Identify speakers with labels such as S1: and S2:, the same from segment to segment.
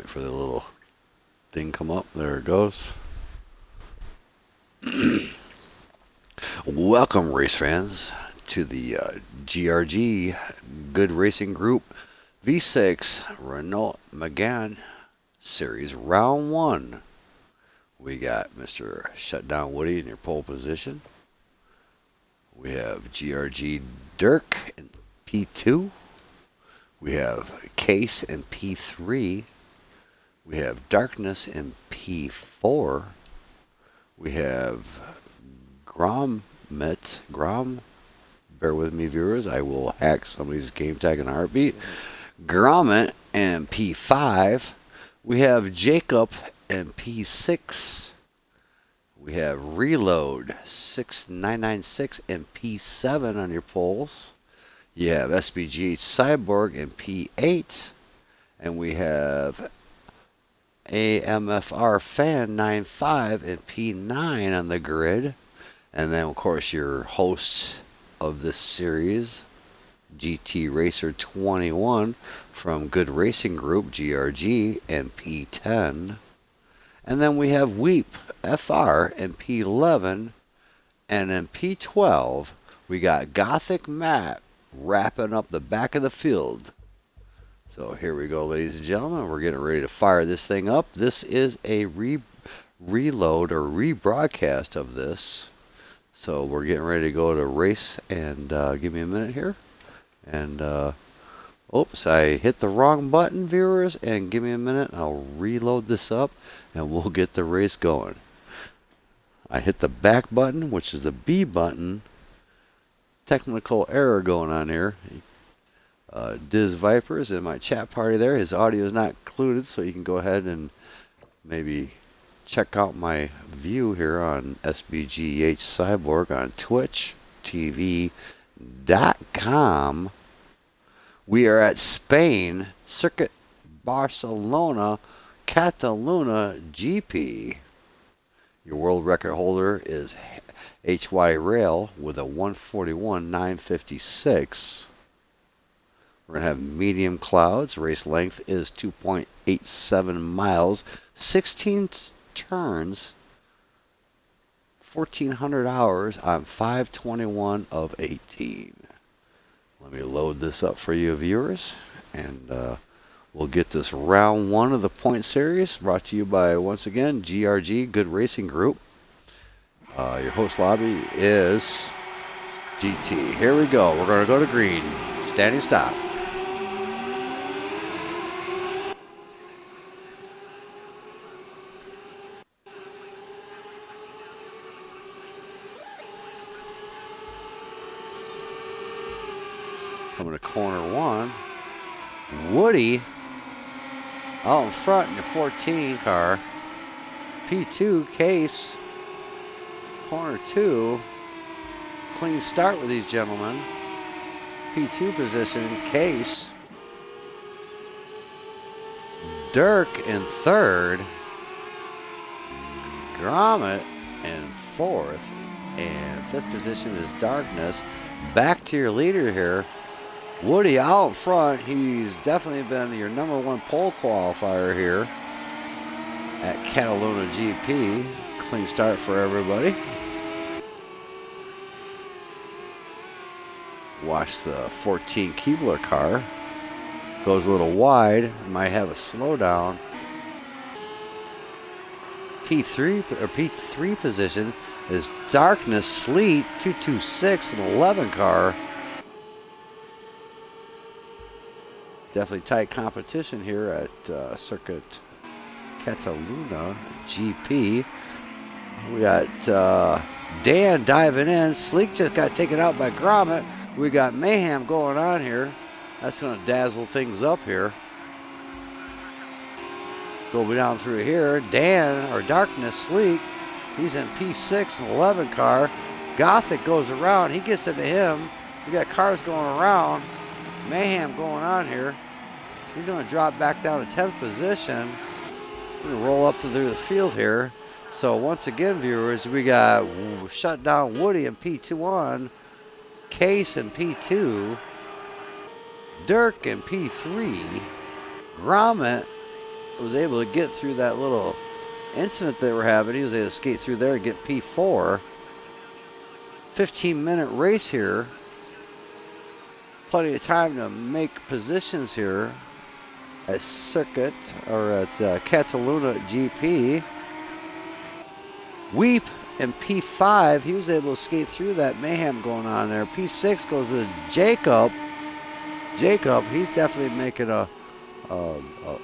S1: for the little thing come up. There it goes. Welcome, race fans, to the GRG Good Racing Group V6 Renault Megane Series Round 1. We got Mr. Shutdown Woody in your pole position. We have GRG Dirk in P2. We have Case in P3. We have Darkness in P4. We have Grom, bear with me viewers, I will hack somebody's game tag in a heartbeat. Gromit in P5. We have Jacob in P6. We have Reload 6996 in P7 on your poles. You have SBGH Cyborg in P8. And we have AMFR Fan 95 in P9 on the grid. And then, of course, your hosts of this series, GT Racer 21 from Good Racing Group, GRG, in P10. And then we have Weep FR in P11. And in P12, we got Gothic Matt wrapping up the back of the field. So here we go, ladies and gentlemen. We're getting ready to fire this thing up. This is a reload or rebroadcast of this. So we're getting ready to go to race, and give me a minute here. And oops, I hit the wrong button, viewers, and give me a minute. I'll reload this up and we'll get the race going. I hit the back button, which is the B button. Technical error going on here. Diz Vipers in my chat party there. His audio is not included, so you can go ahead and maybe check out my view here on SBGH Cyborg on Twitch TV.com. We are at Spain, Circuit Barcelona, Cataluna GP. Your world record holder is HY Rail with a 141.956. We're going to have medium clouds. Race length is 2.87 miles, 16 turns, 1,400 hours on 521 of 18. Let me load this up for you viewers, and we'll get this round one of the point series brought to you by, once again, GRG Good Racing Group. Your host lobby is GT. Here we go. We're going to go to green. Standing stop. Coming to corner one. Woody out in front in the 14 car. P2 Case. Corner two. Clean start with these gentlemen. P2 position, Case. Dirk in third. Gromit in fourth. And fifth position is Darkness. Back to your leader here. Woody out front. He's definitely been your #1 pole qualifier here at Cataluna GP. Clean start for everybody. Watch the 14 Keebler car. Goes a little wide. Might have a slowdown. P3 position is Darkness Sleet 226 and 11 car. Definitely tight competition here at Circuit Cataluna GP. We got Dan diving in. Sleek just got taken out by Gromit. We got mayhem going on here. That's going to dazzle things up here. Go down through here. Dan, or Darkness Sleek, he's in P6 and 11 car. Gothic goes around. He gets into him. We got cars going around. Mayhem going on here. He's going to drop back down to 10th position. We're going to roll up to the field here. So once again, viewers, we got Shutdown Woody in P2-1, Case in P2, Dirk in P3, Gromit was able to get through that little incident they were having. He was able to skate through there and get P4. 15-minute race here. Plenty of time to make positions here at Circuit or at Cataluna GP. Weep in P5, he was able to skate through that mayhem going on there. P6 goes to Jacob. Jacob, he's definitely making a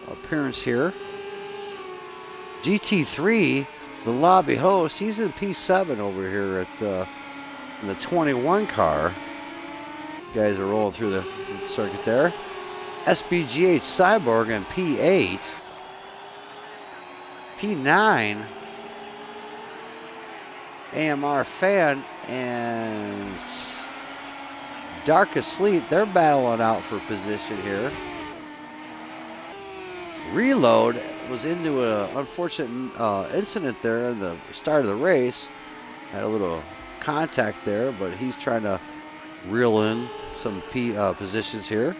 S1: appearance here. GT3, the lobby host, he's in P7 over here at in the 21 car. Guys are rolling through the circuit there. SBGH Cyborg in P8. P9, AMR Fan and Dark Asleep, they're battling out for position here. Reload was into an unfortunate incident there in the start of the race. Had a little contact there, but he's trying to reel in some positions here.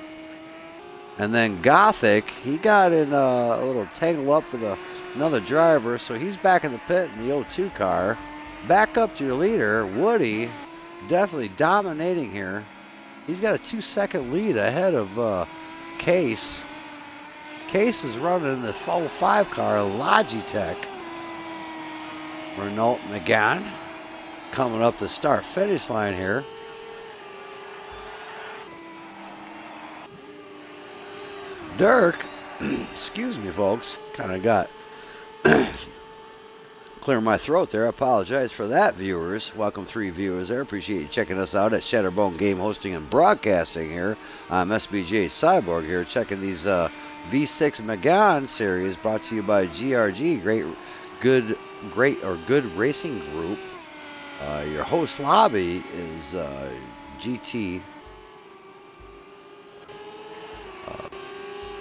S1: And then Gothic, he got in a little tangle up with another driver, so he's back in the pit in the 02 car. Back up to your leader, Woody, definitely dominating here. He's got a 2-second lead ahead of Case. Case is running in the 05 car, Logitech. Renault McGann coming up the start-finish line here. Dirk, excuse me folks, kind of got clear my throat there. I apologize for that, viewers. Welcome 3 viewers there. Appreciate you checking us out at Shatter Game Hosting and Broadcasting here. I'm SBGH Cyborg here, checking these V6 Megane series brought to you by GRG, Good Racing Group. Your host lobby is GT.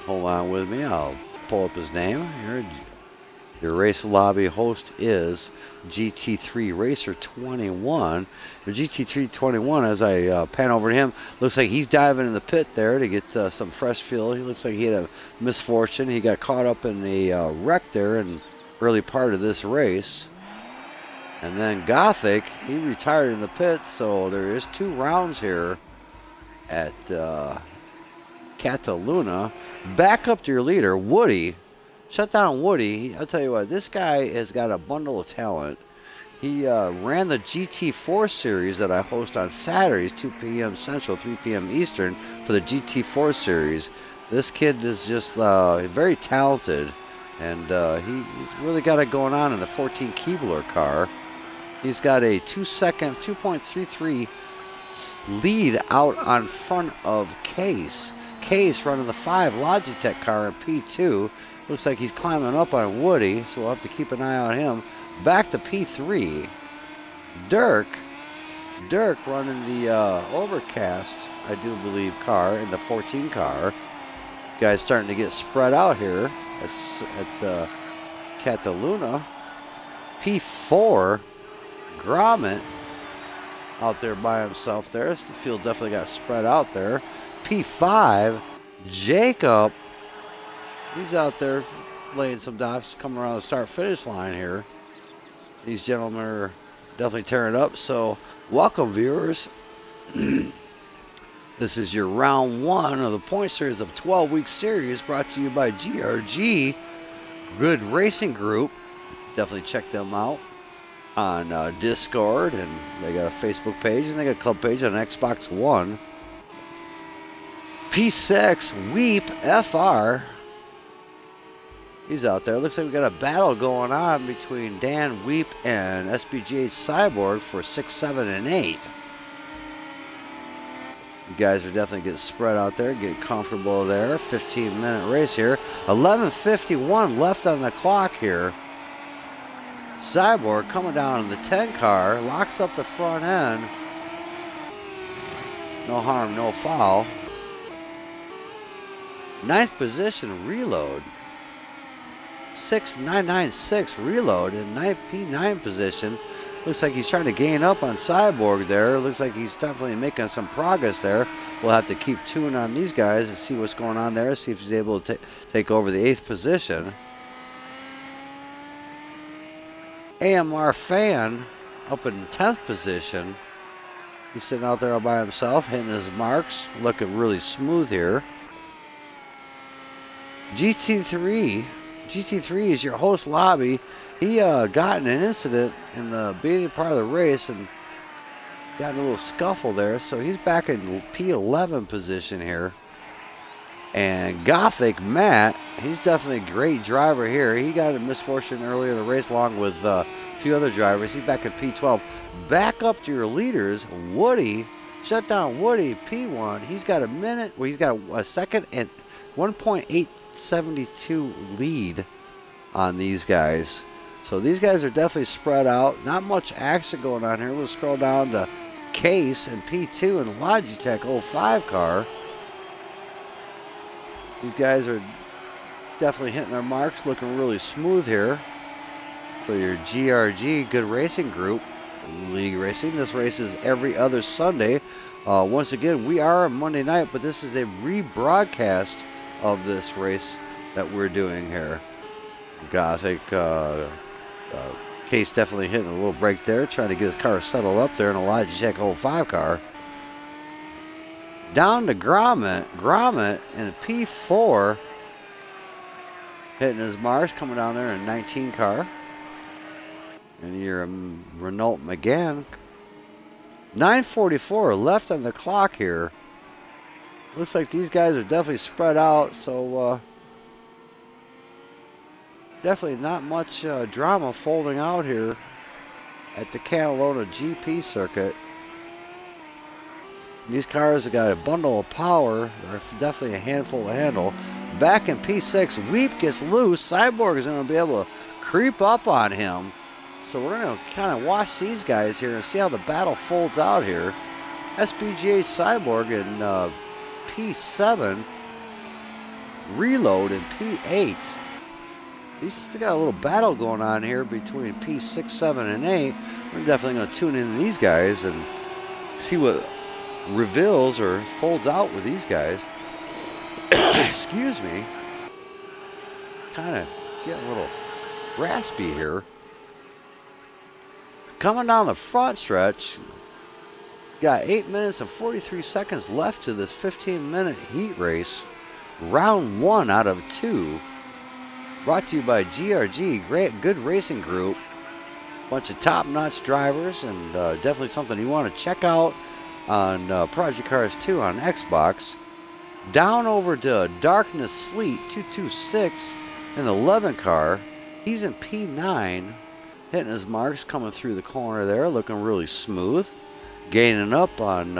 S1: Hold on with me. I'll pull up his name here. Your race lobby host is GT3 Racer 21. The GT3 21, as I pan over to him, looks like he's diving in the pit there to get some fresh fuel. He looks like he had a misfortune. He got caught up in a wreck there in early part of this race. And then Gothic, he retired in the pit, so there is 2 rounds here at Cataluna. Back up to your leader, Woody. Shut down Woody. I'll tell you what, this guy has got a bundle of talent. He ran the GT4 series that I host on Saturdays, 2 p.m. Central, 3 p.m. Eastern, for the GT4 series. This kid is just very talented, and he's really got it going on in the 14 Keebler car. He's got a 2-second, 2.33 lead out on front of Case. Case running the 5 Logitech car in P2. Looks like he's climbing up on Woody, so we'll have to keep an eye on him. Back to P3. Dirk running the Overcast, I do believe, car in the 14 car. Guys starting to get spread out here at Cataluna. P4, Gromit out there by himself there. The field definitely got spread out there. P5, Jacob. He's out there laying some dots, coming around the start-finish line here. These gentlemen are definitely tearing up, so welcome, viewers. This is your round 1 of the point series of 12-week series brought to you by GRG, Good Racing Group. Definitely check them out on Discord, and they got a Facebook page, and they got a club page on Xbox One. P6, Weep, FR. He's out there. Looks like we got a battle going on between Dan Weep and SBGH Cyborg for 6, 7, and 8. You guys are definitely getting spread out there, getting comfortable there. 15-minute race here. 11:51 left on the clock here. Cyborg coming down in the 10 car, locks up the front end. No harm, no foul. 9th position, Reload. 6996 Reload in P9 position. Looks like he's trying to gain up on Cyborg there. Looks like he's definitely making some progress there. We'll have to keep tuning on these guys and see what's going on there. See if he's able to take over the 8th position. AMR Fan up in 10th position. He's sitting out there all by himself, hitting his marks, looking really smooth here. GT3 is your host lobby. He got in an incident in the beginning part of the race and got in a little scuffle there, so he's back in P11 position here. And Gothic Matt, he's definitely a great driver here. He got a misfortune earlier in the race along with a few other drivers. He's back in P12. Back up to your leaders, Woody. Shut down Woody, P1. He's got a minute, well, he's got a second and 1.872 lead on these guys. So these guys are definitely spread out. Not much action going on here. We'll scroll down to Case and P2 and Logitech 05 car. These guys are definitely hitting their marks, looking really smooth here for your GRG Good Racing Group League Racing. This race is every other Sunday. Once again, we are on Monday night, but this is a rebroadcast of this race that we're doing here. Gothic Case definitely hitting a little break there, trying to get his car settled up there in a Logitech 05 car. Down to Gromit in a P4, hitting his marks, coming down there in a 19 car. And your Renault McGann. 9:44 left on the clock here. Looks like these guys are definitely spread out, so definitely not much drama folding out here at the Catalona GP circuit. These cars have got a bundle of power. They're definitely a handful to handle. Back in P6, Weep gets loose. Cyborg is going to be able to creep up on him. So we're going to kind of watch these guys here and see how the battle folds out here. SBGH Cyborg in P7. Reload in P8. He's still got a little battle going on here between P6, 7, and 8. We're definitely going to tune in these guys and see what reveals or folds out with these guys. Excuse me. Kind of getting a little raspy here. Coming down the front stretch, got 8 minutes and 43 seconds left to this 15-minute heat race. Round 1 out of 2. Brought to you by GRG, Great Good Racing Group. Bunch of top-notch drivers, and definitely something you want to check out on Project Cars 2 on Xbox. Down over to Darkness Sleet 226 in the 11 car. He's in P9, hitting his marks, coming through the corner there, looking really smooth. Gaining up on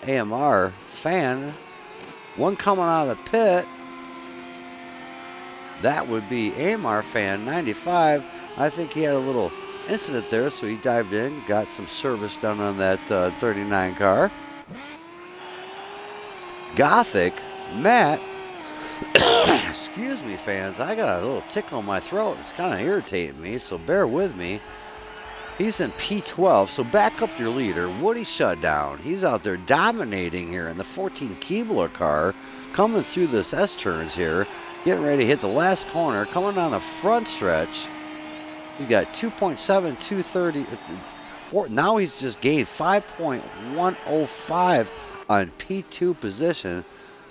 S1: AMR Fan. One coming out of the pit. That would be AMR Fan 95. I think he had a little incident there, so he dived in, got some service done on that 39 car. Gothic Matt, excuse me fans, I got a little tickle in my throat. It's kind of irritating me, so bear with me. He's in P12, so back up your leader, Woody Shutdown. He's out there dominating here in the 14 Keebler car, coming through this S-turns here, getting ready to hit the last corner, coming down the front stretch. He's got 2.7230. Now he's just gained 5.105 on P2 position.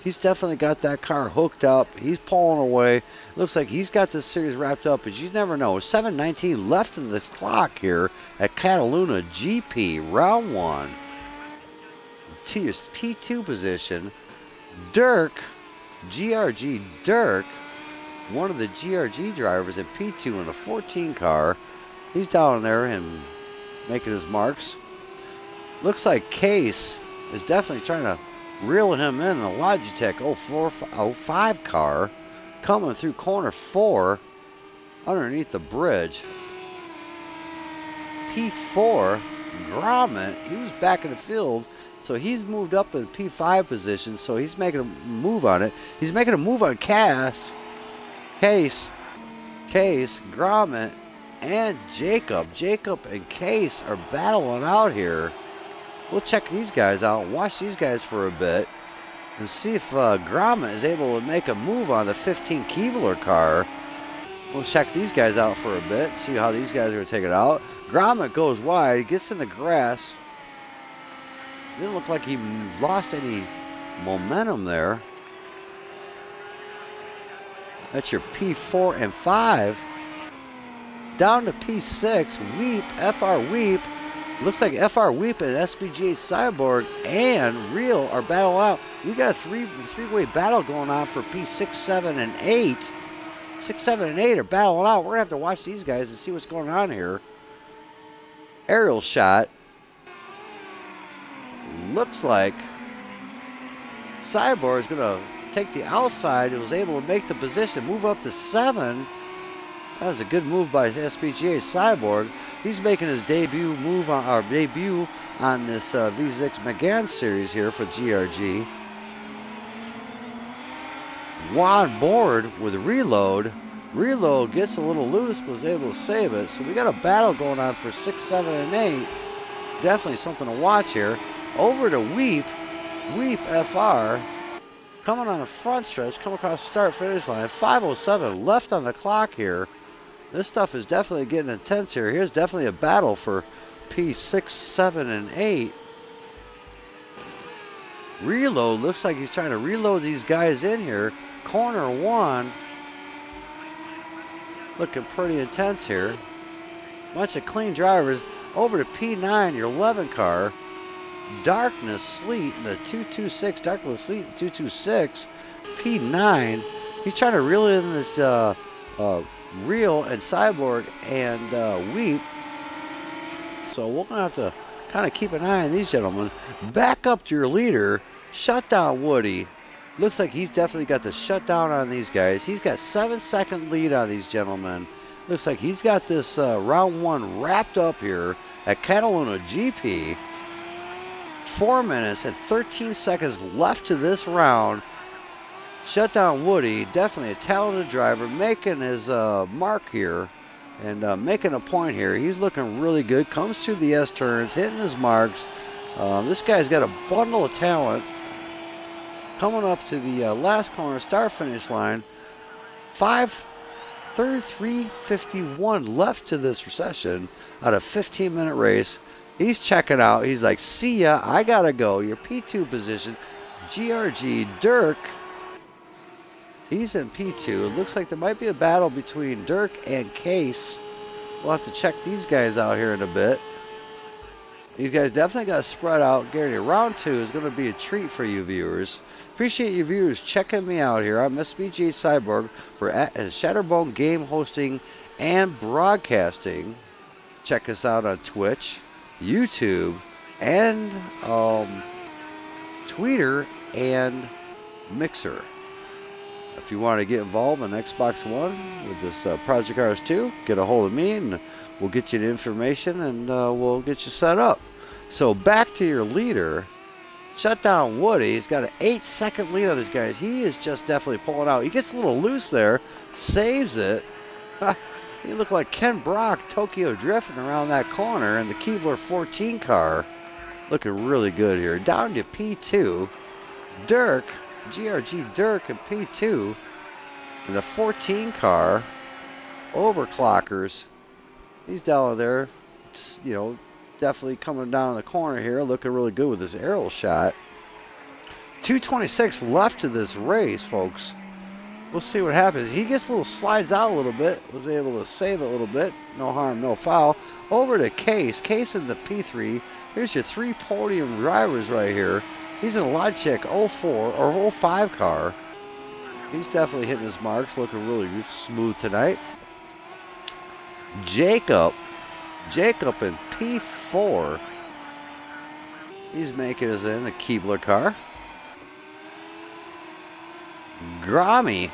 S1: He's definitely got that car hooked up. He's pulling away. Looks like he's got this series wrapped up, but you never know. 7:19 left of this clock here at Cataluna GP, round 1. To your P2 position, Dirk, GRG Dirk, one of the GRG drivers in P2 in a 14 car. He's down there and making his marks. Looks like Case is definitely trying to reel him in the Logitech 05 car, coming through corner 4 underneath the bridge. P4, Gromit, he was back in the field, so he's moved up in P5 position, so he's making a move on it. He's making a move on Case, Gromit, and Jacob. Jacob and Case are battling out here. We'll check these guys out and watch these guys for a bit and see if Gromit is able to make a move on the 15 Keebler car. We'll check these guys out for a bit, see how these guys are going to take it out. Gromit goes wide, gets in the grass. Didn't look like he lost any momentum there. That's your P4 and 5. Down to P6, Weep, FR Weep. Looks like FR Weep and SBGH Cyborg and Real are battling out. We got a three-way battle going on for P6, 7, and 8. 6, 7, and 8 are battling out. We're going to have to watch these guys and see what's going on here. Aerial shot. Looks like Cyborg is going to take the outside. He was able to make the position, move up to 7. That was a good move by SBGH Cyborg. He's making his debut on this V6 McGann series here for GRG. On board with Reload. Reload gets a little loose, but was able to save it. So we got a battle going on for 6, 7, and 8. Definitely something to watch here. Over to Weep. Weep FR. Coming on the front stretch, come across start-finish line. 5:07 left on the clock here. This stuff is definitely getting intense here. Here's definitely a battle for P6, 7, and 8. Reload. Looks like he's trying to reload these guys in here. Corner 1. Looking pretty intense here. Bunch of clean drivers. Over to P9, your 11 car. Darkness Sleet in the 226. Darkness Sleet 226. P9. He's trying to reel in this Real and Cyborg and Weep. So we're going to have to kind of keep an eye on these gentlemen. Back up to your leader, Shutdown Woody. Looks like he's definitely got the shutdown on these guys. He's got 7-second lead on these gentlemen. Looks like he's got this round 1 wrapped up here at Cataluna GP. 4 minutes and 13 seconds left to this round. Shutdown Woody, definitely a talented driver, making his mark here and making a point here. He's looking really good. Comes through the S-turns, hitting his marks. This guy's got a bundle of talent. Coming up to the last corner, start-finish line. 5:33:51 left to this session out of 15-minute race. He's checking out. He's like, see ya, I gotta go. Your P2 position, GRG Dirk. He's in P2. It looks like there might be a battle between Dirk and Case. We'll have to check these guys out here in a bit. You guys definitely got to spread out. Gary, round 2 is going to be a treat for you viewers. Appreciate you viewers checking me out here. I'm SBGH Cyborg for Shatterbone game hosting and broadcasting. Check us out on Twitch, YouTube, and Twitter and Mixer. If you want to get involved in Xbox One with this Project Cars 2, get a hold of me and we'll get you the information and we'll get you set up. So back to your leader, Shutdown Woody. He's got an 8-second lead on these guys. He is just definitely pulling out. He gets a little loose there, saves it. He looked like Ken Brock, Tokyo drifting around that corner in the Keebler 14 car. Looking really good here. Down to P2. Dirk. GRG Dirk and P2 in the 14 car. Overclockers. He's down there, you know, definitely coming down the corner here, looking really good with his aerial shot. 2:26 left to this race, folks. We'll see what happens. He gets a little slides out a little bit, was able to save it a little bit. No harm, no foul. Over to Case. Case in the P3. Here's your 3 podium drivers right here. He's in a Logitech 04 or 05 car. He's definitely hitting his marks, looking really smooth tonight. Jacob in P4. He's making his in the Keebler car. Grommy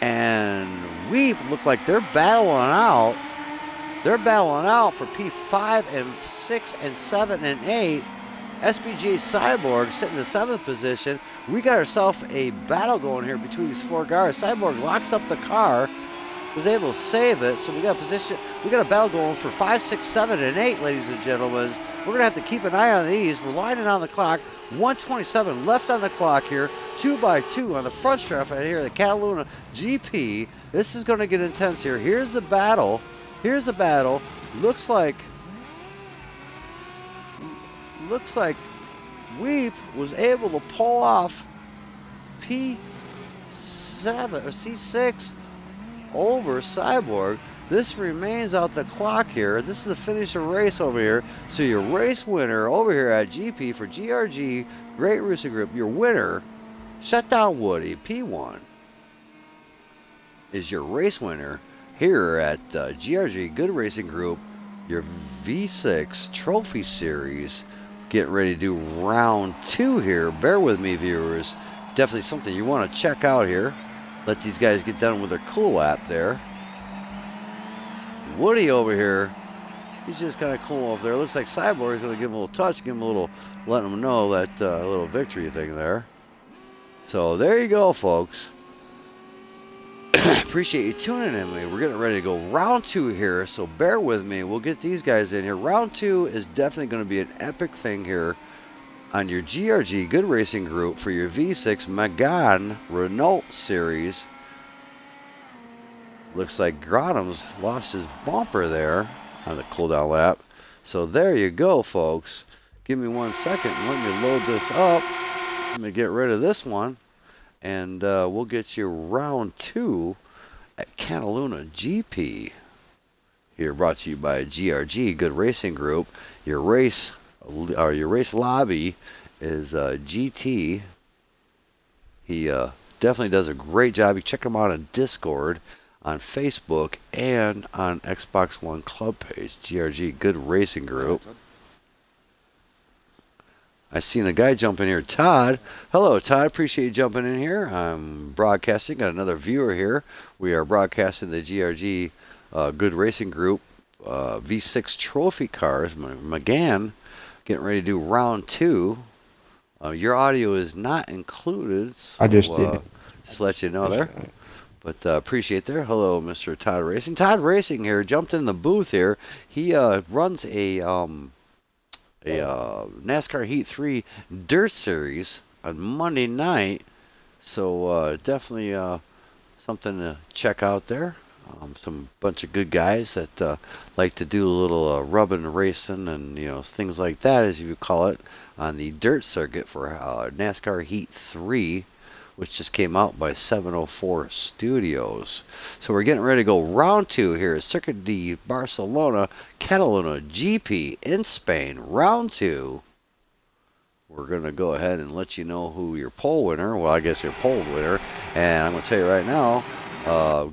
S1: and Weep look like they're battling out. They're battling out for P5 and 6 and 7 and 8. SBGH Cyborg sitting in the 7th position. We got ourselves a battle going here between these 4 cars. Cyborg locks up the car. was able to save it. So we got a position, we got a battle going for 5, 6, 7, and 8, ladies and gentlemen. We're going to have to keep an eye on these. We're lining on the clock. 127 left on the clock here. 2 by 2 on the front stretch right here, the Cataluna GP. This is going to get intense here. Here's the battle. Here's the battle. Looks like Weep was able to pull off P7 or C6 over Cyborg. This remains out the clock here. This is the finish of race over here. So your race winner over here at GP for GRG Great Racing Group, your winner, Shutdown Woody P1, is your race winner here at GRG Good Racing Group, your V6 Trophy Series. Getting ready to do round 2 here. Bear with me, viewers. Definitely something you want to check out here. Let these guys get done with their cool lap there. Woody over here, he's just kind of cool over there. Looks like Cyborg is going to give him a little touch, give him a little, letting him know that little victory thing there. So there you go, folks. Appreciate you tuning in. We're getting ready to go round 2 here, so bear with me. We'll get these guys in here. Round 2 is definitely going to be an epic thing here on your GRG Good Racing Group for your V6 Megane Renault Series. Looks like Gronham's lost his bumper there on the cooldown lap. So there you go, folks. Give me 1 second and let me load this up. Let me get rid of this one. And we'll get you round 2 at Cataluna GP. Here, brought to you by GRG Good Racing Group. Your race lobby is GT. He definitely does a great job. You check him out on Discord, on Facebook, and on Xbox One club page. GRG Good Racing Group. I seen a guy jump in here, Todd. Hello, Todd. Appreciate you jumping in here. I'm broadcasting. Got another viewer here. We are broadcasting the GRG Good Racing Group V6 Trophy Cars. Megane, getting ready to do round 2. Your audio is not included. So,
S2: I just did.
S1: Just let you know there. But appreciate there. Hello, Mr. Todd Racing. Todd Racing here jumped in the booth here. He runs a NASCAR Heat 3 Dirt Series on Monday night. So definitely something to check out there. Some bunch of good guys that like to do a little rubbing and racing and things like that, as you call it, on the dirt circuit for NASCAR Heat 3, which just came out by 704 Studios. So we're getting ready to go round 2 here at Circuit de Barcelona, Cataluna GP in Spain. Round 2. We're going to go ahead and let you know who your pole winner, well, I guess your pole winner, and I'm going to tell you right now,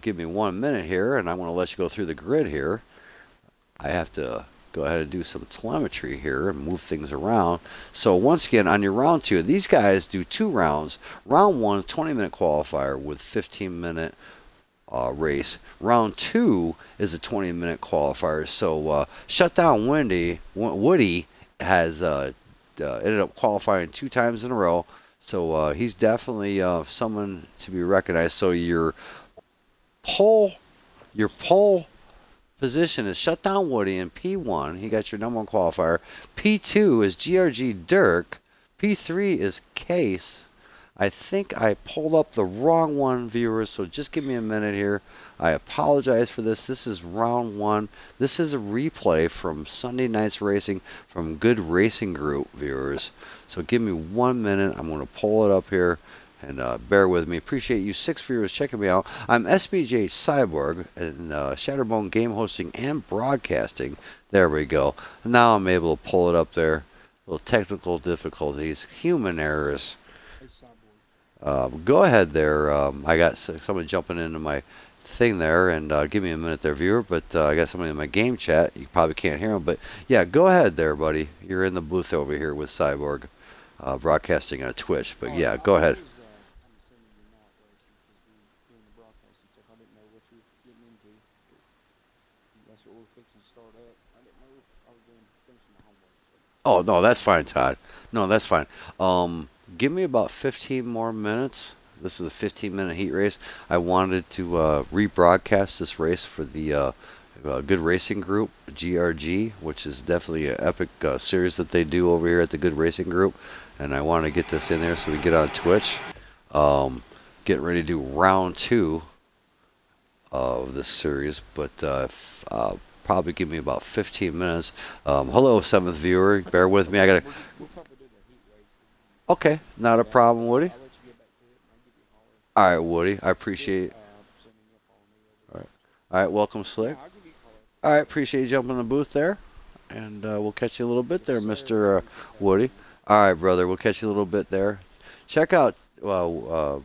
S1: give me 1 minute here, and I'm going to let you go through the grid here. I have to go ahead and do some telemetry here and move things around. So once again, on your round 2, these guys do 2 rounds. Round 1, 20-minute qualifier with 15-minute race. Round 2 is a 20-minute qualifier. So Shutdown Woody has ended up qualifying 2 times in a row. So he's definitely someone to be recognized. So your pole position is Shutdown Woody in P1. He got your number 1 qualifier. P2 is GRG Dirk. P3 is Case. I think I pulled up the wrong one, viewers, so just give me a minute here. I apologize for this. This is round 1. This is a replay from Sunday night's racing from Good Racing Group, viewers. So give me 1 minute. I'm going to pull it up here. And bear with me. Appreciate you 6 viewers checking me out. I'm SBGH Cyborg and Shatterbone game hosting and broadcasting. There we go. Now I'm able to pull it up there. Little technical difficulties, human errors. Go ahead there. I got someone jumping into my thing there, and give me a minute there, viewer. But I got somebody in my game chat. You probably can't hear him, but yeah, go ahead there, buddy. You're in the booth over here with Cyborg, broadcasting on Twitch. But yeah, go ahead. Oh, no, that's fine, Todd. No, that's fine. Give me about 15 more minutes, This is a 15-minute heat race. I wanted to rebroadcast this race for the Good Racing Group, GRG, which is definitely an epic series that they do over here at the Good Racing Group. And I want to get this in there so we get on Twitch. Getting ready to do round 2 of this series, but probably give me about 15 minutes. Hello, 7th viewer. Bear with me. I gotta. Okay, not a problem, Woody. All right, Woody. I appreciate it. All right, welcome, Slick. All right, appreciate you jumping in the booth there, and we'll catch you a little bit there, Mr. Woody. All right, brother. We'll catch you a little bit there. Check out the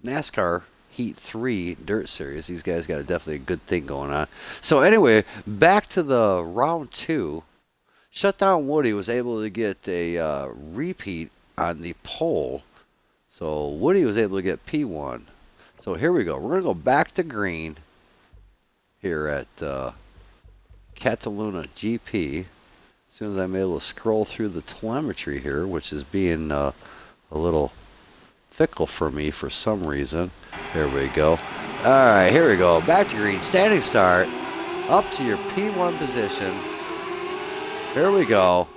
S1: NASCAR Heat 3 Dirt Series. These guys got definitely a good thing going on. So anyway, back to the round 2. Shutdown Woody was able to get a repeat on the pole. So Woody was able to get P1. So here we go. We're going to go back to green here at Cataluna GP. As soon as I'm able to scroll through the telemetry here, which is being a little fickle for me for some reason. There we go. All right, here we go. Back to green. Standing start. Up to your P1 position. Here we go.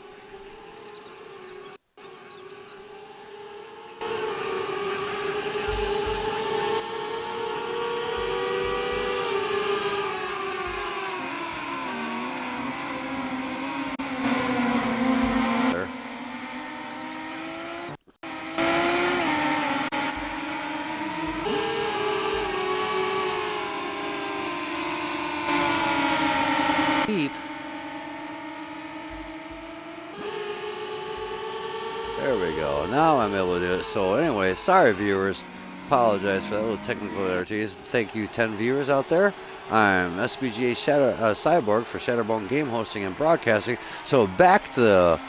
S1: There we go. Now I'm able to do it. So anyway, sorry viewers. Apologize for that little technical errors. Thank you 10 viewers out there. I'm SBGH Shatter, Cyborg for Shatterbone Game Hosting and Broadcasting. So back to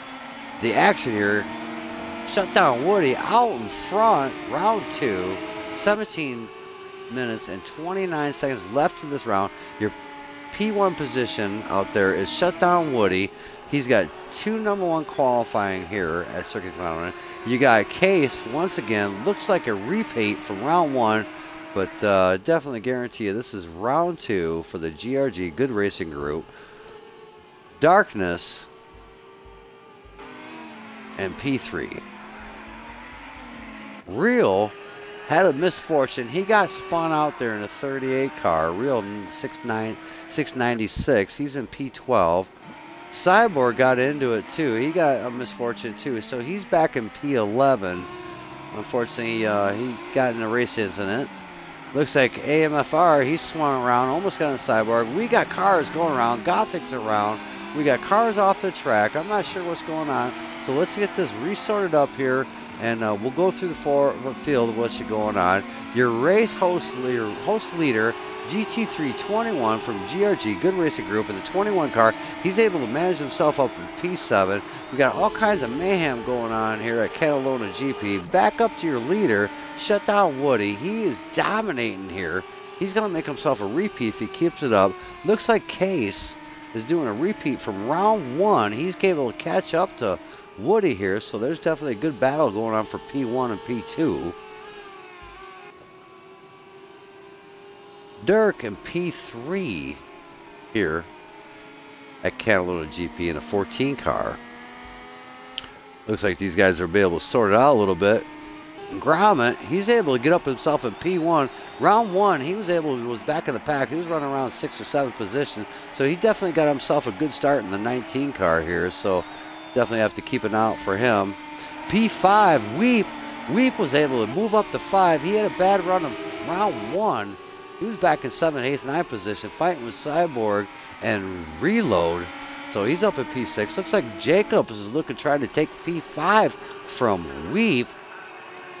S1: the action here. Shutdown Woody out in front. Round 2. 17 minutes and 29 seconds left in this round. Your P1 position out there is Shutdown Woody. He's got 2 #1 qualifying here at Circuit Clown. You got Case, once again, looks like a repeat from round 1, but definitely guarantee you this is round 2 for the GRG Good Racing Group. Darkness and P3. Real had a misfortune. He got spun out there in a 38 car. Real 696. He's in P12. Cyborg got into it too. He got a misfortune too. So he's back in P11. Unfortunately, he got in a race incident. Looks like AMFR, he swung around, almost got in Cyborg. We got cars going around. Gothic's around. We got cars off the track. I'm not sure what's going on. So let's get this resorted up here, and we'll go through the field of what's going on. Your race host leader, GT321 from GRG, Good Racing Group, in the 21 car. He's able to manage himself up in P7. We got all kinds of mayhem going on here at Cataluna GP. Back up to your leader, Shutdown Woody. He is dominating here. He's going to make himself a repeat if he keeps it up. Looks like Case is doing a repeat from round 1. He's able to catch up to Woody here, so there's definitely a good battle going on for P1 and P2. Dirk and P3 here at Cataluna GP in a 14 car. Looks like these guys are able to sort it out a little bit. Gromit, he's able to get up himself in P1. Round 1, he was back in the pack. He was running around 6th or 7th position, so he definitely got himself a good start in the 19 car here. So definitely have to keep an eye out for him. P5, Weep was able to move up to 5. He had a bad run of round 1. He was back in 7th, 8th, 9th position, fighting with Cyborg and Reload. So he's up at P6. Looks like Jacobs is trying to take P5 from Weep.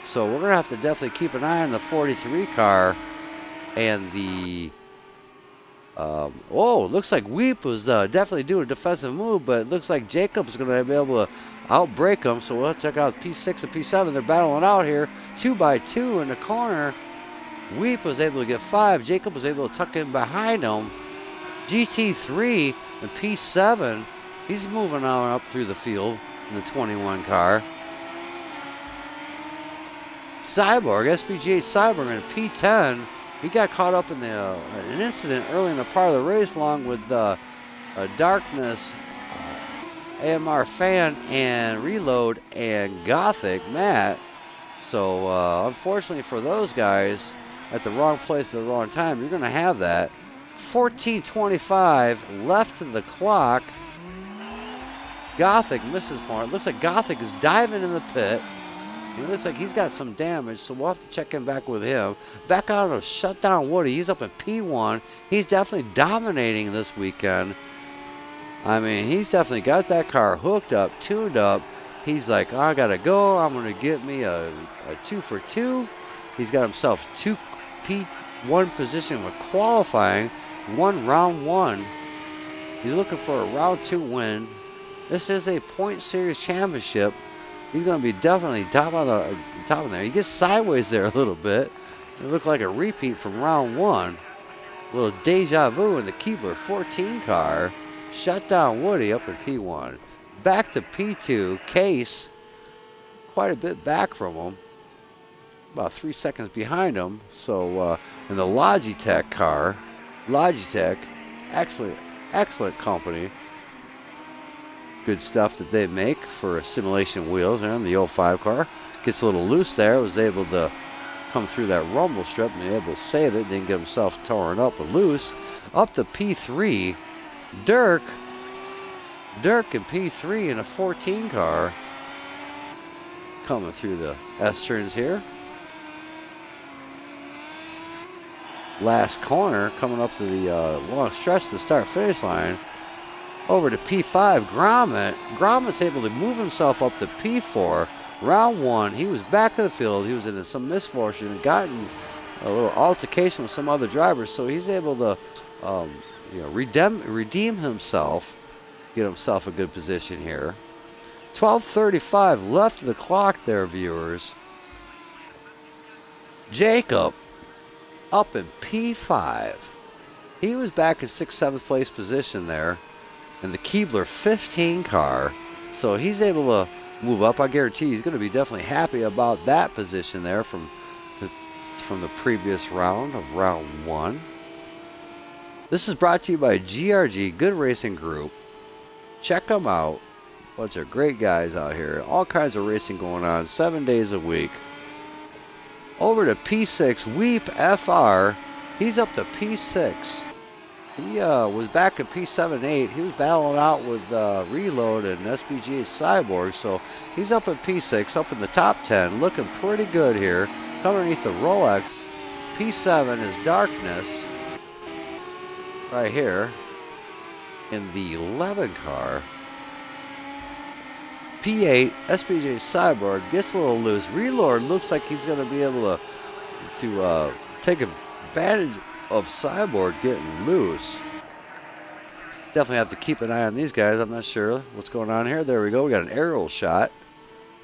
S1: So we're going to have to definitely keep an eye on the 43 car and the... looks like Weep was definitely doing a defensive move, but it looks like Jacobs is going to be able to outbreak him. So we'll check out P6 and P7. They're battling out here, 2 by 2 in the corner. Weep was able to get 5. Jacob was able to tuck in behind him. GT3 and P7, he's moving on up through the field in the 21 car. Cyborg, SBGH Cyborg in a P10. He got caught up in an incident early in the part of the race along with Darkness, AMR Fan, and Reload, and Gothic Matt. So unfortunately for those guys, at the wrong place at the wrong time, you're going to have that. 14:25 left of the clock. Gothic misses point. Looks like Gothic is diving in the pit. He looks like he's got some damage, so we'll have to check in back with him. Back out of Shutdown Woody. He's up at P1. He's definitely dominating this weekend. I mean, he's definitely got that car hooked up, tuned up. He's like, I got to go. I'm going to get me a 2 for 2. He's got himself 2 P1 position with qualifying. Round 1. He's looking for a round 2 win. This is a point series championship. He's going to be definitely top of there. He gets sideways there a little bit. It looked like a repeat from round 1. A little deja vu in the Keebler 14 car. Shut down Woody up in P1. Back to P2. Case quite a bit back from him. About 3 seconds behind him. So in the Logitech car. Logitech, excellent company. Good stuff that they make for simulation wheels. And the 05 car gets a little loose there. Was able to come through that rumble strip and able to save it. Didn't get himself torn up or loose. Up to P3. Dirk in P3 in a 14 car. Coming through the S-turns here. Last corner coming up to the long stretch, the start-finish line. Over to P5, Gromit. Gromit's able to move himself up to P4. Round 1, he was back in the field. He was in some misfortune and gotten a little altercation with some other drivers, so he's able to redeem himself, get himself a good position here. 12:35 left of the clock there, viewers. Jacob up in P5. He was back in 6th, 7th place position there in the Keebler 15 car. So he's able to move up. I guarantee he's going to be definitely happy about that position there from the previous round of round 1. This is brought to you by GRG, Good Racing Group. Check them out. Bunch of great guys out here. All kinds of racing going on 7 days a week. Over to P6, Weep FR. He's up to P6. He was back in P7, 8. He was battling out with Reload and SBGH Cyborg, so he's up in P6, up in the top 10, looking pretty good here. Coming underneath the Rolex, P7 is Darkness, right here, in the 11 car. P8, SBGH Cyborg gets a little loose. Reload looks like he's going to be able to take advantage of Cyborg getting loose. Definitely have to keep an eye on these guys. I'm not sure what's going on here. There we go. We got an aerial shot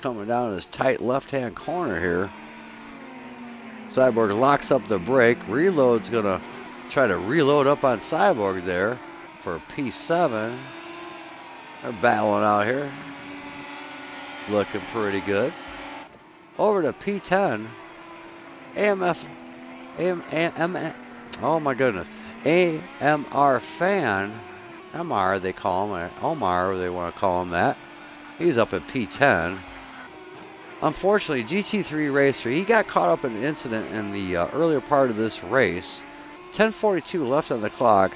S1: coming down in this tight left-hand corner here. Cyborg locks up the brake. Reload's going to try to reload up on Cyborg there for P7. They're battling out here. Looking pretty good. Over to P10. Oh my goodness. AMR Fan. MR they call him. Omar, they want to call him that. He's up at P10. Unfortunately, GT3 racer, he got caught up in an incident in the earlier part of this race. 10:42 left on the clock.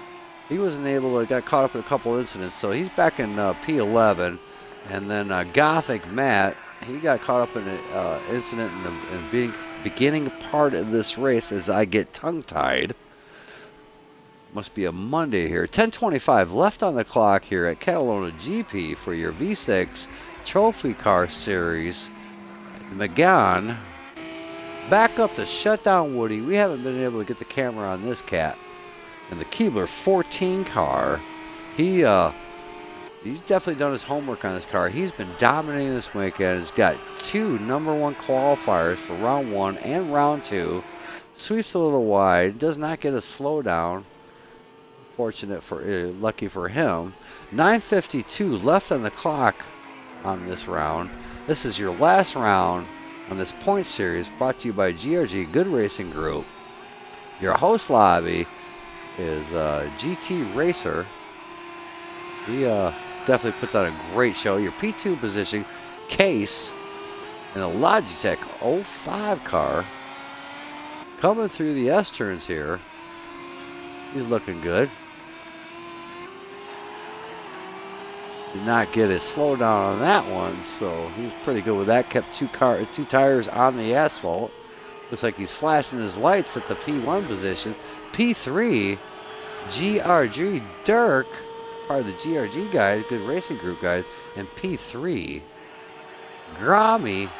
S1: He wasn't able to, got caught up in a couple incidents, so he's back in P11. And then Gothic Matt, he got caught up in an incident in the beginning part of this race as I get tongue-tied. Must be a Monday here. 10:25 left on the clock here at Catalona GP for your V6 Trophy Car Series. McGann back up to Shutdown Woody. We haven't been able to get the camera on this cat. And the Keebler 14 car. He's definitely done his homework on this car. He's been dominating this weekend. He's got 2 #1 qualifiers for round 1 and round 2. Sweeps a little wide. Does not get a slowdown. Lucky for him. 9:52 left on the clock on this round. This is your last round on this point series brought to you by GRG Good Racing Group. Your host lobby is GT Racer. He definitely puts on a great show. Your P2 position, Case, and a Logitech 05 car. Coming through the S-turns here. He's looking good. Did not get his slowdown on that one, so he was pretty good with that. Kept two tires on the asphalt. Looks like he's flashing his lights at the P1 position. P3, GRG Dirk, part of the GRG guys, Good Racing Group guys, and P3, Grommy.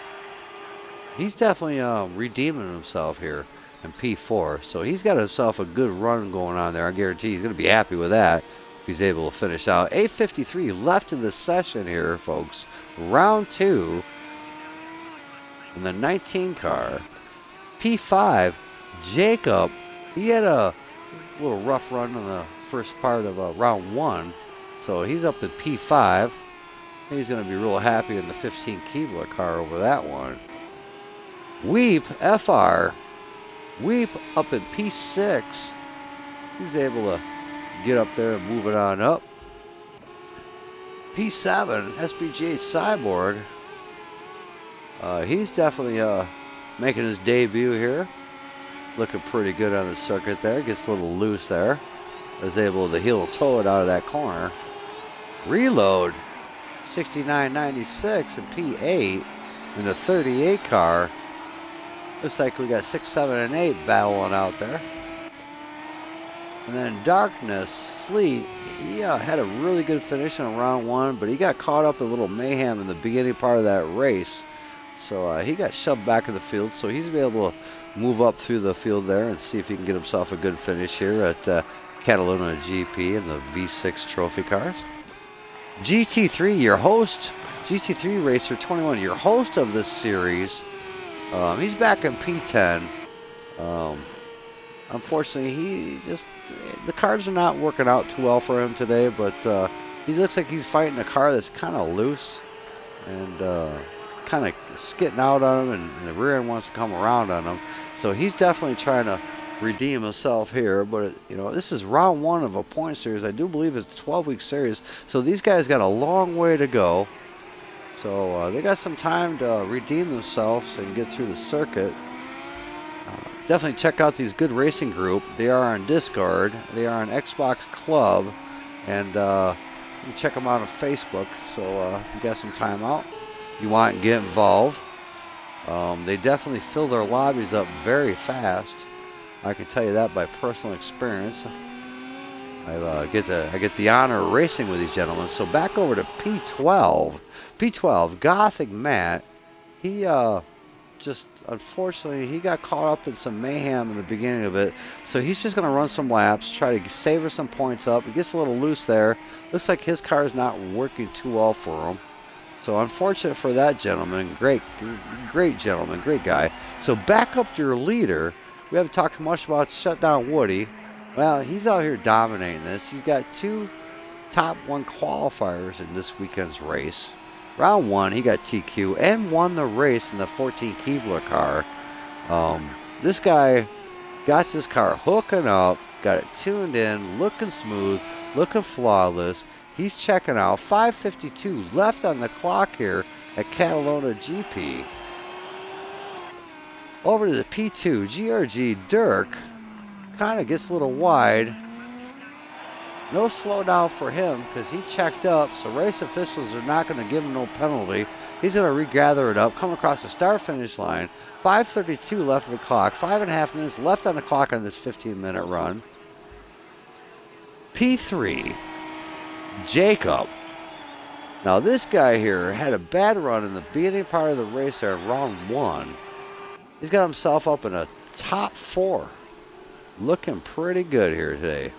S1: He's definitely redeeming himself here in P4, so he's got himself a good run going on there. I guarantee he's going to be happy with that if he's able to finish out. 8:53 left in the session here, folks. Round 2 in the 19 car. P5, Jacob, he had a little rough run in the first part of round 1, so he's up at P5. He's going to be real happy in the 15 Keebler car over that one. Weep, FR, Weep up at P6. He's able to get up there and move it on up. P7, SBGH Cyborg. He's definitely making his debut here. Looking pretty good on the circuit there. Gets a little loose there. Was able to heel toe it out of that corner. Reload, 69.96 and P8 in the 38 car. Looks like we got 6, 7, and 8 battling out there. And then Darkness, Sleet, he had a really good finish in round 1, but he got caught up in a little mayhem in the beginning part of that race. So he got shoved back in the field, so he's going to be able to move up through the field there and see if he can get himself a good finish here at Cataluna GP in the V6 trophy cars. GT3, your host, GT3 Racer 21, your host of this series. He's back in P10. Unfortunately, the cars are not working out too well for him today, but he looks like he's fighting a car that's kind of loose and kind of skitting out on him, and the rear end wants to come around on him. So he's definitely trying to redeem himself here, but this is round 1 of a point series. I do believe it's a 12-week series, so these guys got a long way to go. So they got some time to redeem themselves and get through the circuit. Definitely check out these Good Racing Group. They are on Discord. They are on Xbox Club. And you can check them out on Facebook. So if you got some time out, you want to get involved. They definitely fill their lobbies up very fast. I can tell you that by personal experience. I get the honor of racing with these gentlemen. So back over to P12. P12, Gothic Matt. He just, unfortunately, he got caught up in some mayhem in the beginning of it. So he's just going to run some laps, try to savor some points up. He gets a little loose there. Looks like his car is not working too well for him. So unfortunate for that gentleman. Great gentleman, great guy. So back up to your leader. We haven't talked much about Shutdown Woody. Well, he's out here dominating this. He's got 2 top 1 qualifiers in this weekend's race. Round 1, he got TQ and won the race in the 14 Keebler car. This guy got this car hooking up, got it tuned in, looking smooth, looking flawless. He's checking out. 5:52 left on the clock here at Cataluna GP. Over to the P2, GRG Dirk. Kind of gets a little wide. No slowdown for him because he checked up, so race officials are not going to give him no penalty. He's going to regather it up, come across the start-finish line. 5:32 left of the clock, 5.5 minutes left on the clock on this 15-minute run. P3, Jacob. Now this guy here had a bad run in the beginning part of the race there in round 1. He's got himself up in a top 4. Looking pretty good here today.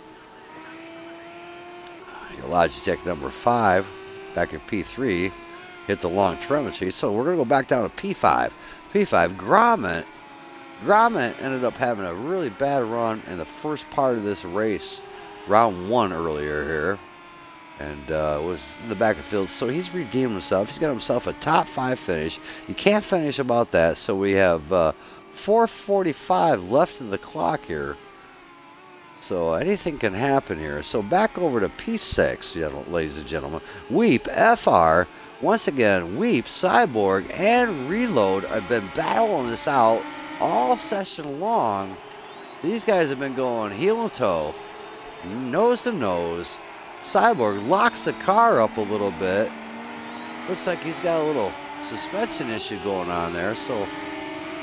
S1: Logitech number 5 back at P3 hit the long telemetry, so we're going to go back down to P5. P5, Gromit ended up having a really bad run in the first part of this race, round 1 earlier here. and was in the back of the field. So he's redeemed himself. He's got himself a top 5 finish. You can't finish about that. So we have 4:45 left in the clock here. So anything can happen here. So back over to P6, ladies and gentlemen. Weep, FR, once again, Weep, Cyborg, and Reload have been battling this out all session long. These guys have been going heel and toe, nose to nose. Cyborg locks the car up a little bit. Looks like he's got a little suspension issue going on there, so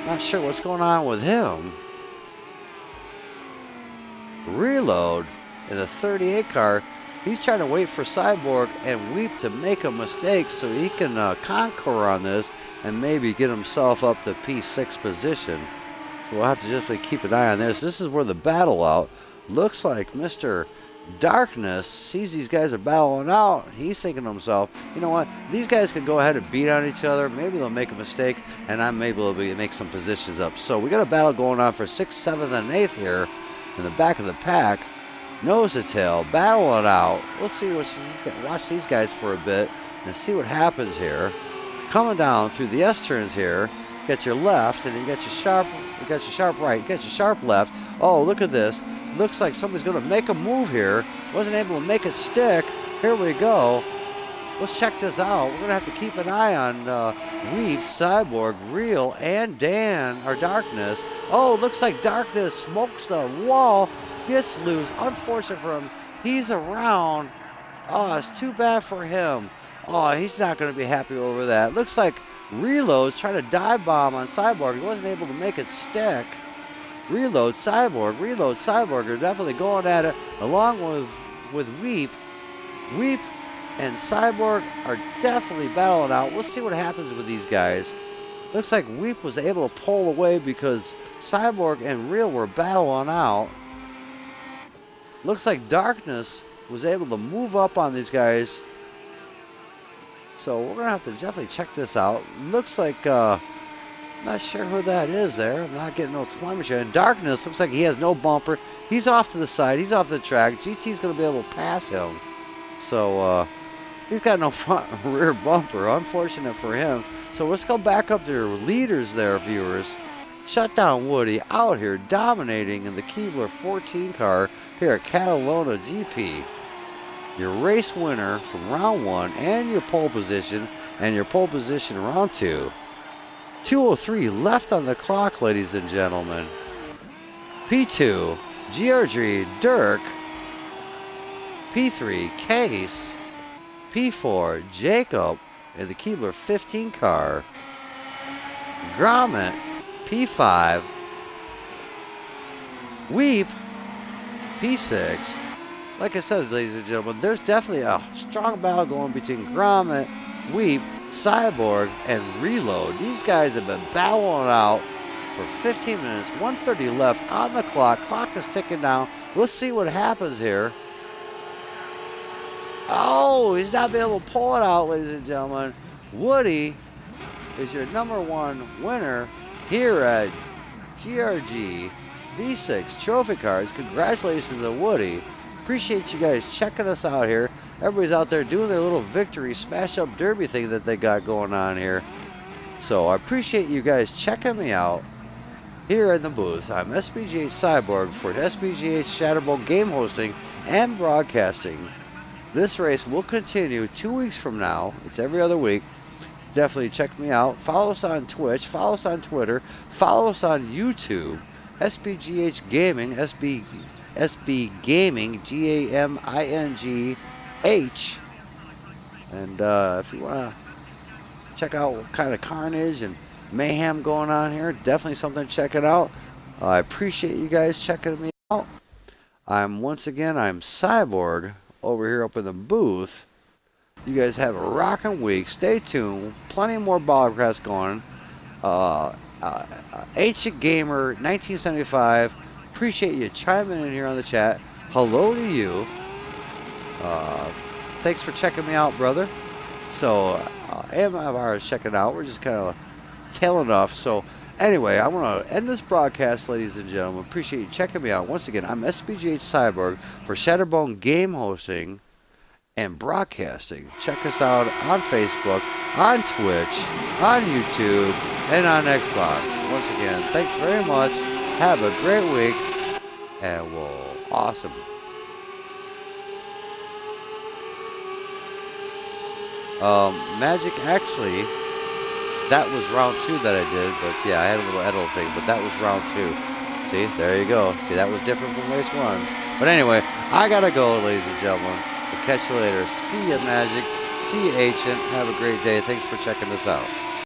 S1: not sure what's going on with him. Reload in the 38 car, he's trying to wait for Cyborg and Weep to make a mistake so he can conquer on this and maybe get himself up to P6 position. So we'll have to just keep an eye on this. This is where the battle out. Looks like Mr. Darkness sees these guys are battling out. He's thinking to himself, you know what, these guys could go ahead and beat on each other. Maybe they'll make a mistake and I'm able to make some positions up. So we got a battle going on for 6th, 7th, and 8th here in the back of the pack. Nose to tail, battling out. We'll see watch these guys for a bit and see what happens here. Coming down through the S turns here. Got your left, and then you got your sharp right, you got your sharp left. Oh, look at this. Looks like somebody's going to make a move here. Wasn't able to make it stick. Here we go. Let's check this out. We're going to have to keep an eye on Weep, Cyborg, Real, and Dan, or Darkness. Oh, looks like Darkness smokes the wall, gets loose. Unfortunate for him. He's around. Oh, it's too bad for him. Oh, he's not going to be happy over that. Looks like Reload's trying to dive bomb on Cyborg. He wasn't able to make it stick. Reload, Cyborg are definitely going at it along with Weep. Weep and Cyborg are definitely battling out. We'll see what happens with these guys. Looks like Weep was able to pull away because Cyborg and Real were battling out. Looks like Darkness was able to move up on these guys. So we're going to have to definitely check this out. Looks like, not sure who that is there. I'm not getting no telemetry. And Darkness looks like he has no bumper. He's off to the side. He's off the track. GT's going to be able to pass him. So he's got no front and rear bumper. Unfortunate for him. So let's go back up to your leaders there, viewers. Shutdown Woody out here dominating in the Keebler 14 car here at Catalona GP. Your race winner from round 1 and your pole position round 2. 2:03 left on the clock, ladies and gentlemen. P2, GRG, Dirk. P3, Case. P4, Jacob in the Keebler 15 car. Gromit, P5. Weep, P6. Like I said, ladies and gentlemen, there's definitely a strong battle going between Gromit, Weep, Cyborg, and Reload. These guys have been battling out for 15 minutes. 1:30 left on the clock. Clock is ticking down. Let's see what happens here. Oh, he's not been able to pull it out, ladies and gentlemen. Woody is your #1 winner here at GRG V6 Trophy Cars. Congratulations to Woody. Appreciate you guys checking us out here. Everybody's out there doing their little victory smash up derby thing that they got going on here. So I appreciate you guys checking me out here in the booth. I'm SBGH Cyborg for SBGH Shatterbone game hosting and broadcasting. This race will continue 2 weeks from now. It's every other week. Definitely check me out. Follow us on Twitch. Follow us on Twitter. Follow us on YouTube. SBGH Gaming. SB Gaming, GAMINGH. And if you want to check out what kind of carnage and mayhem going on here, definitely something to check it out. I appreciate you guys checking me out. I'm Cyborg over here up in the booth. You guys have a rocking week. Stay tuned. Plenty more broadcasts going. Ancient Gamer 1975. Appreciate you chiming in here on the chat. Hello to you. Thanks for checking me out, brother. So, AMFR is checking out. We're just kind of tailing off. So, anyway, I want to end this broadcast, ladies and gentlemen. Appreciate you checking me out. Once again, I'm SBGH Cyborg for Shatterbone Game Hosting and broadcasting. Check us out on Facebook, on Twitch, on YouTube, and on Xbox. Once again, thanks very much. Have a great week, and awesome. Magic, actually, that was round 2 that I did, but yeah, I had a little edit thing, but that was round 2. See, there you go. See, that was different from race 1. But anyway, I gotta go, ladies and gentlemen. We'll catch you later. See ya, Magic. See you, Ancient. Have a great day. Thanks for checking this out.